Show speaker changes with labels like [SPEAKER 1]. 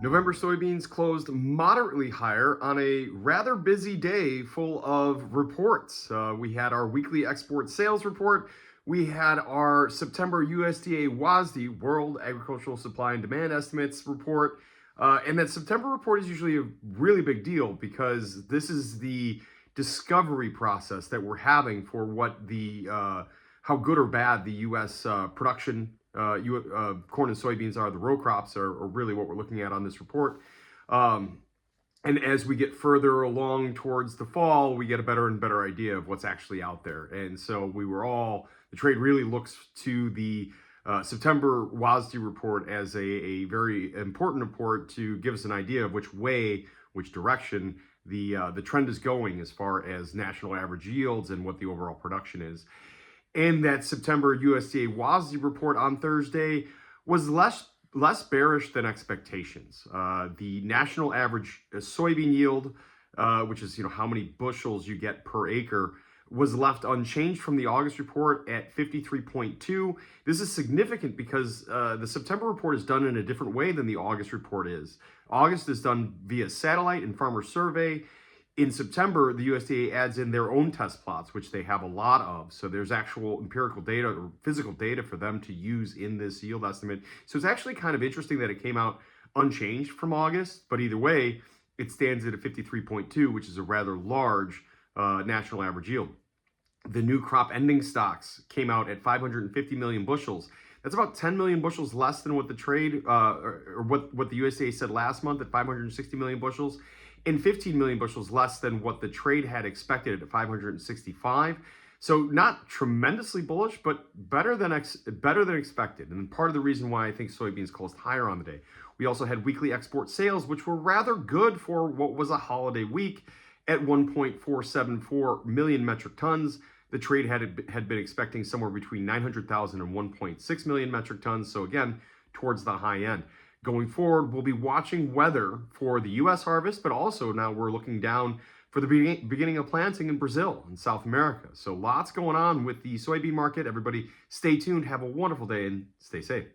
[SPEAKER 1] November soybeans closed moderately higher on a rather busy day full of reports. We had our weekly export sales report. We had our September USDA WASDE, World Agricultural Supply and Demand Estimates report. And that September report is usually a really big deal because this is the discovery process that we're having for what how good or bad the U.S. Production corn and soybeans are. The row crops are really what we're looking at on this report. And as we get further along towards the fall, we get a better and better idea of what's actually out there. And so the trade really looks to the September WASDE report as a very important report to give us an idea of which direction the trend is going as far as national average yields and what the overall production is. And that September USDA WASDE report on Thursday was less bearish than expectations. The national average soybean yield, which is how many bushels you get per acre, was left unchanged from the August report at 53.2. This is significant because the September report is done in a different way than the August report is. August is done via satellite and farmer survey. In September, the USDA adds in their own test plots, which they have a lot of. So there's actual empirical data or physical data for them to use in this yield estimate. So it's actually kind of interesting that it came out unchanged from August, but either way, it stands at a 53.2, which is a rather large national average yield. The new crop ending stocks came out at 550 million bushels. That's about 10 million bushels less than what the trade or what the USDA said last month at 560 million bushels, and 15 million bushels less than what the trade had expected at 565. So not tremendously bullish, but better than expected. And part of the reason why I think soybeans closed higher on the day. We also had weekly export sales, which were rather good for what was a holiday week at 1.474 million metric tons. The trade had been expecting somewhere between 900,000 and 1.6 million metric tons. So again, towards the high end. Going forward, we'll be watching weather for the U.S. harvest, but also now we're looking down for the beginning of planting in Brazil and South America. So lots going on with the soybean market. Everybody stay tuned. Have a wonderful day and stay safe.